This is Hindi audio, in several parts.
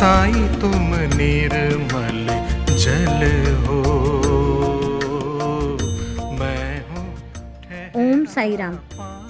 साई तुम निर्मल जल हो, मैं हूँ ओम साई राम।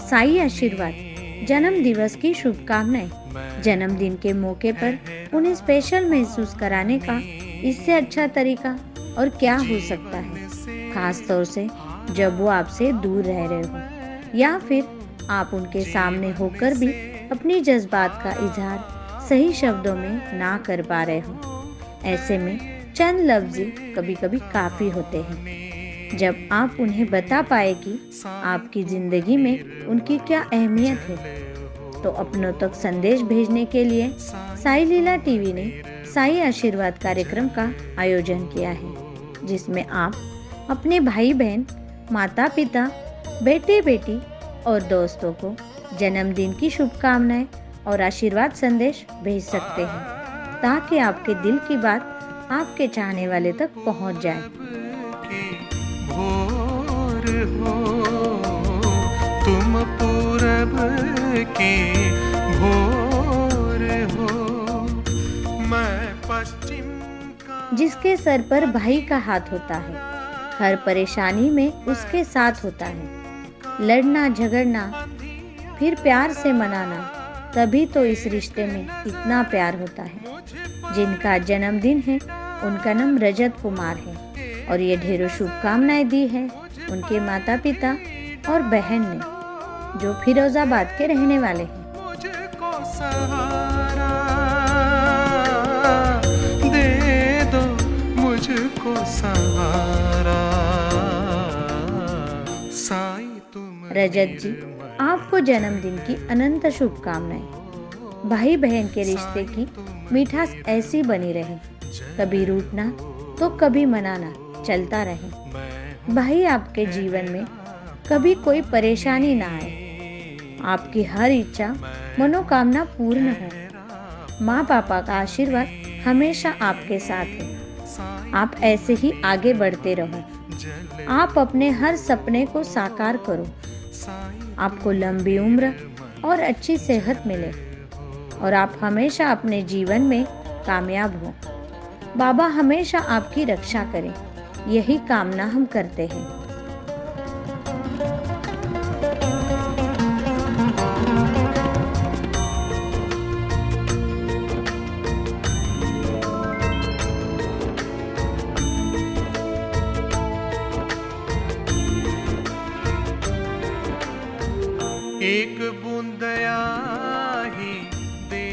साई आशीर्वाद। जन्म दिवस की शुभकामनाएं। जन्मदिन के मौके पर उन्हें स्पेशल महसूस कराने का इससे अच्छा तरीका और क्या हो सकता है, खास तौर से जब वो आपसे दूर रह रहे हो या फिर आप उनके सामने होकर भी अपनी जज्बात का इजहार सही शब्दों में ना कर पा रहे हो। ऐसे में चंद लफ्ज़ कभी कभी काफ़ी होते हैं। जब आप उन्हें बता पाए कि आपकी ज़िंदगी में उनकी क्या अहमियत है, तो अपनों तक संदेश भेजने के लिए साई लीला टीवी ने साई आशीर्वाद कार्यक्रम का आयोजन किया है, जिसमें आप अपने भाई बहन, माता पिता, बेटे बेटी और दोस्तों को जन्मदिन की शुभकामनाएं और आशीर्वाद संदेश भेज सकते हैं, ताकि आपके दिल की बात आपके चाहने वाले तक पहुंच जाए। भोर हो तुम, पूरब की भोर हो, मैं पश्चिम का। जिसके सर पर भाई का हाथ होता है, हर परेशानी में उसके साथ होता है। लड़ना झगड़ना फिर प्यार से मनाना, तभी तो इस रिश्ते में इतना प्यार होता है। जिनका जन्मदिन है उनका नाम रजत कुमार है और ये ढेरों शुभकामनाएं दी है उनके माता पिता और बहन ने, जो फिरोजाबाद के रहने वाले हैं। मुझको सहारा दे दो, मुझको सहारा, साई तुम। रजत जी, आपको जन्मदिन की अनंत शुभकामनाएं। भाई बहन के रिश्ते की मिठास ऐसी बनी रहे, कभी रूठना तो कभी मनाना चलता रहे। भाई आपके जीवन में कभी कोई परेशानी ना आए, आपकी हर इच्छा मनोकामना पूर्ण हो। माँ पापा का आशीर्वाद हमेशा आपके साथ है। आप ऐसे ही आगे बढ़ते रहो। आप अपने हर सपने को साकार करो। आपको लंबी उम्र और अच्छी सेहत मिले और आप हमेशा अपने जीवन में कामयाब हो। बाबा हमेशा आपकी रक्षा करें, यही कामना हम करते हैं। एक बूंद दया ही दे।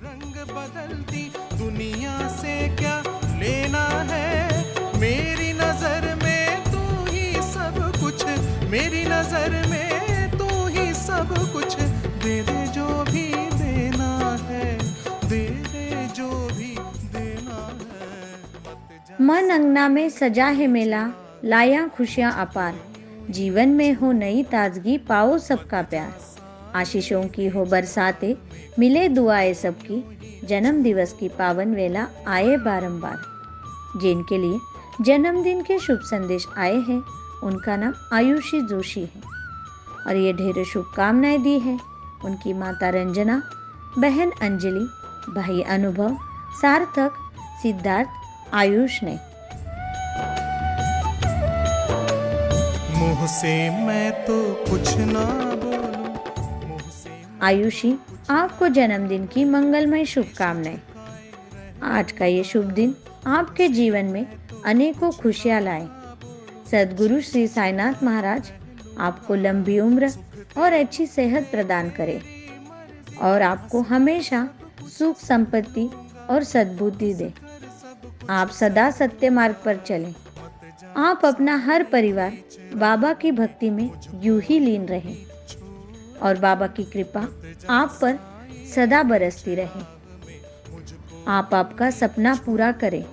रंग बदलती दुनिया से क्या लेना है, मेरी नजर में तू ही सब कुछ, मेरी नजर में तू ही सब कुछ, दे दे जो भी देना है, दे दे जो भी देना है, मत जा। मन अंगना में सजा है मेला, लाया खुशियां अपार। जीवन में हो नई ताजगी, पाओ सबका प्यार। आशीषों की हो बरसाते, मिले दुआएं सबकी। जन्म दिवस की पावन वेला आए बारंबार। जिनके लिए जन्मदिन के शुभ संदेश आए हैं उनका नाम आयुषी जोशी है और ये ढेर शुभकामनाएं दी है उनकी माता रंजना, बहन अंजलि, भाई अनुभव, सार्थक, सिद्धार्थ, आयुष ने। मुँह से मैं तो कुछ ना बोलूं, मुँह से। आयुषी, आपको जन्मदिन की मंगलमय शुभकामनाएं। आज का ये शुभ दिन आपके जीवन में अनेकों खुशियां लाए। सद्गुरु श्री साईनाथ महाराज आपको लंबी उम्र और अच्छी सेहत प्रदान करे और आपको हमेशा सुख संपत्ति और सद्बुद्धि दे। आप सदा सत्य मार्ग पर चलें। आप अपना हर परिवार बाबा की भक्ति में यूं ही लीन रहें और बाबा की कृपा आप पर सदा बरसती रहे। आप आपका सपना पूरा करें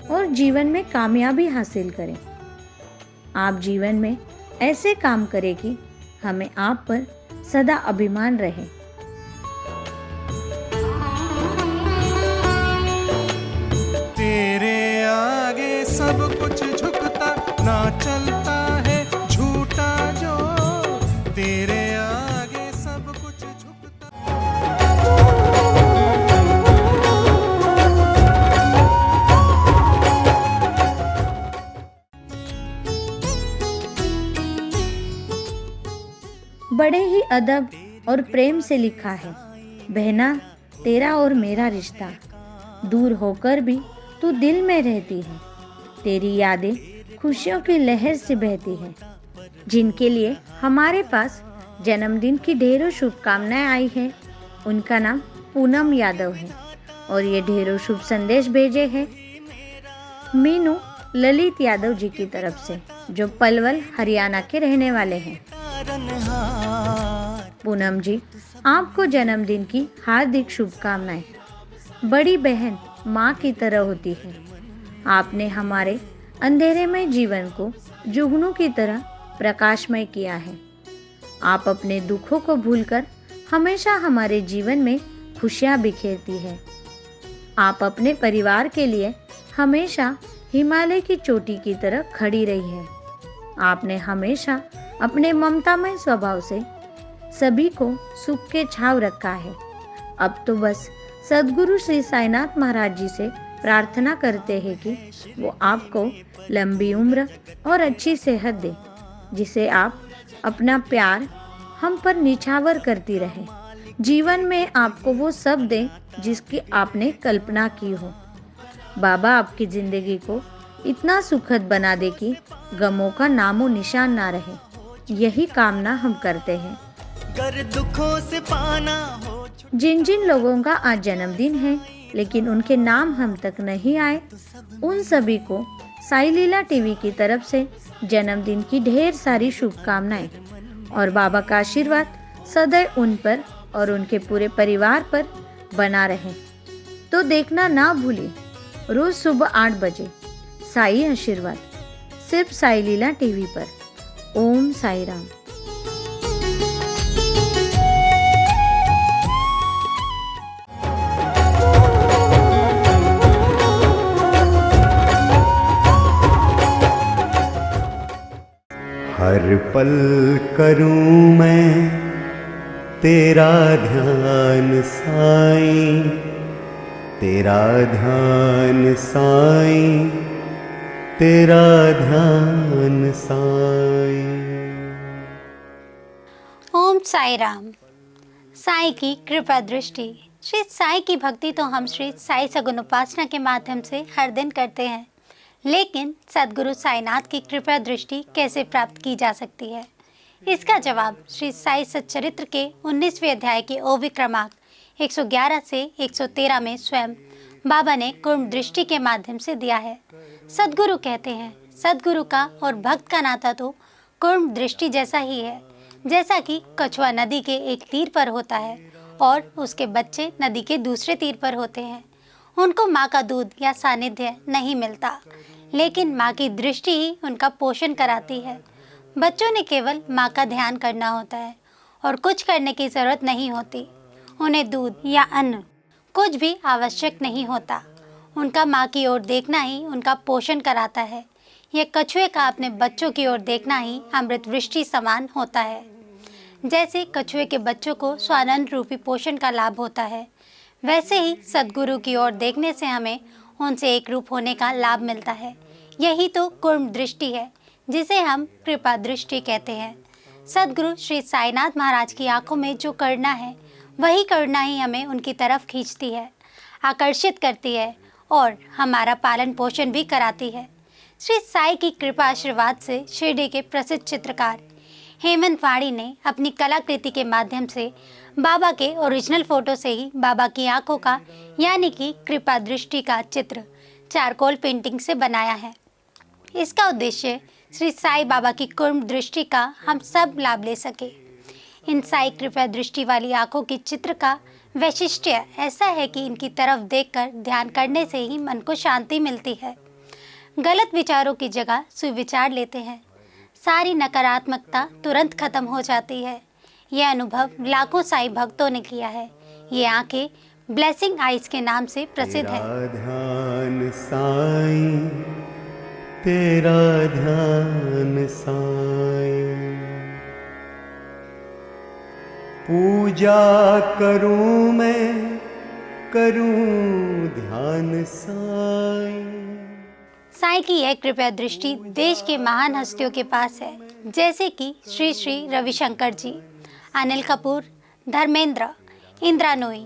और जीवन में कामयाबी हासिल करें। आप जीवन में ऐसे काम करें कि हमें आप पर सदा अभिमान रहे। तेरे आगे सब कुछ झुकता, ना चलता है बड़े ही अदब और प्रेम से लिखा है। बहना, तेरा और मेरा रिश्ता, दूर होकर भी तू दिल में रहती है। तेरी यादें खुशियों की लहर से बहती है। जिनके लिए हमारे पास जन्मदिन की ढेरों शुभकामनाएं आई हैं, उनका नाम पूनम यादव है और ये ढेरों शुभ संदेश भेजे हैं मीनू ललित यादव जी की तरफ से, जो पलवल हरियाणा के रहने वाले हैं। पूनम जी, आपको जन्मदिन की हार्दिक शुभकामनाएं। बड़ी बहन माँ की तरह होती है। आपने हमारे अंधेरे में जीवन को जुगनू की तरह प्रकाशमय किया है। आप अपने दुखों को भूलकर हमेशा हमारे जीवन में खुशियाँ बिखेरती है। आप अपने परिवार के लिए हमेशा हिमालय की चोटी की तरह खड़ी रही है। आपने हमेशा अपने ममतामय स्वभाव से सभी को सुख के छाव रखा है। अब तो बस सद्गुरु श्री साईनाथ महाराज जी से प्रार्थना करते हैं कि वो आपको लंबी उम्र और अच्छी सेहत दे, जिसे आप अपना प्यार हम पर निछावर करती रहे। जीवन में आपको वो सब दे जिसकी आपने कल्पना की हो। बाबा आपकी जिंदगी को इतना सुखद बना दे कि गमों का नामो निशान ना रहे। यही कामना हम करते हैं। गर दुखों से पाना हो। जिन जिन लोगों का आज जन्मदिन है लेकिन उनके नाम हम तक नहीं आए, उन सभी को साई लीला टीवी की तरफ से जन्मदिन की ढेर सारी शुभकामनाएं और बाबा का आशीर्वाद सदैव उन पर और उनके पूरे परिवार पर बना रहे। तो देखना ना भूलें रोज सुबह 8 बजे साई आशीर्वाद, सिर्फ साई लीला टीवी पर। ओम साई राम। हर पल करूं मैं तेरा ध्यान साईं, तेरा ध्यान साईं, तेरा ध्यान साईं। ओम साई राम। साई की कृपा दृष्टि। श्री साई की भक्ति तो हम श्री साई सगुन उपासना के माध्यम से हर दिन करते हैं, लेकिन सद्गुरु साईनाथ की कृपा दृष्टि कैसे प्राप्त की जा सकती है? इसका जवाब श्री साई सच्चरित्र के 19वें अध्याय के ओवी क्रमांक 111 से 113 में स्वयं बाबा ने कुर्म दृष्टि के माध्यम से दिया है। सद्गुरु कहते हैं, सद्गुरु का और भक्त का नाता तो कुर्म दृष्टि जैसा ही है। जैसा कि कछुआ नदी के एक तीर पर होता है और उसके बच्चे नदी के दूसरे तीर पर होते हैं। उनको माँ का दूध या सानिध्य नहीं मिलता, लेकिन माँ की दृष्टि ही उनका पोषण कराती है। बच्चों ने केवल माँ का ध्यान करना होता है और कुछ करने की ज़रूरत नहीं होती। उन्हें दूध या अन्न कुछ भी आवश्यक नहीं होता। उनका माँ की ओर देखना ही उनका पोषण कराता है। यह कछुए का अपने बच्चों की ओर देखना ही अमृत वृष्टि समान होता है। जैसे कछुए के बच्चों को स्वानंद रूपी पोषण का लाभ होता है, वैसे ही सद्गुरु की ओर देखने से हमें उनसे एक रूप होने का लाभ मिलता है। यही तो कुर्म दृष्टि है, जिसे हम कृपा दृष्टि कहते हैं। सद्गुरु श्री साईनाथ महाराज की आंखों में जो करुणा है, वही करुणा ही हमें उनकी तरफ खींचती है, आकर्षित करती है और हमारा पालन पोषण भी कराती है। श्री साई की कृपा आशीर्वाद से शिरडी के प्रसिद्ध चित्रकार हेमंत वाणी ने अपनी कलाकृति के माध्यम से बाबा के ओरिजिनल फोटो से ही बाबा की आंखों का यानी कि कृपा दृष्टि का चित्र चारकोल पेंटिंग से बनाया है। इसका उद्देश्य श्री साई बाबा की कुर्म दृष्टि का हम सब लाभ ले सके। इन साई कृपा दृष्टि वाली आंखों की चित्र का वैशिष्ट्य ऐसा है कि इनकी तरफ देखकर ध्यान करने से ही मन को शांति मिलती है। गलत विचारों की जगह सुविचार लेते हैं। सारी नकारात्मकता तुरंत खत्म हो जाती है। यह अनुभव लाखों साई भक्तों ने किया है। ये आंखें ब्लेसिंग आइज के नाम से प्रसिद्ध है। तेरा ध्यान साईं, तेरा ध्यान साईं, पूजा करूं मैं, करूं ध्यान साईं। साई की यह कृपा दृष्टि देश के महान हस्तियों के पास है, जैसे कि श्री श्री रविशंकर जी, अनिल कपूर, धर्मेंद्र, इंदिरा नूई,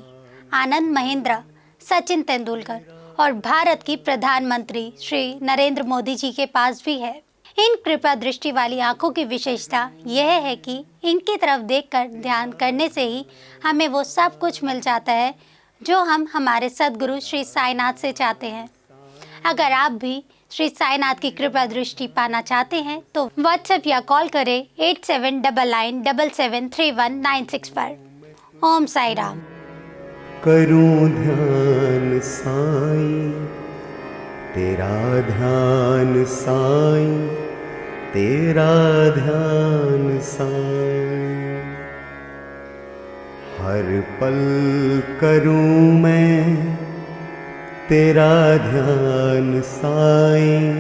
आनंद महेंद्र, सचिन तेंदुलकर और भारत की प्रधानमंत्री श्री नरेंद्र मोदी जी के पास भी है। इन कृपा दृष्टि वाली आंखों की विशेषता यह है कि इनकी तरफ देखकर ध्यान करने से ही हमें वो सब कुछ मिल जाता है जो हम हमारे सद्गुरु श्री साईनाथ से चाहते हैं। अगर आप भी श्री साईनाथ की कृपा दृष्टि पाना चाहते हैं तो व्हाट्सएप या कॉल करें 8799773196 पर। ओम साई राम। करूं ध्यान साईं, तेरा ध्यान साईं, तेरा ध्यान साईं। हर पल करूं मैं तेरा ध्यान साईं।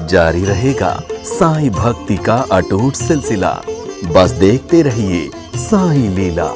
जारी रहेगा साईं भक्ति का अटूट सिलसिला। बस देखते रहिए साईं लीला।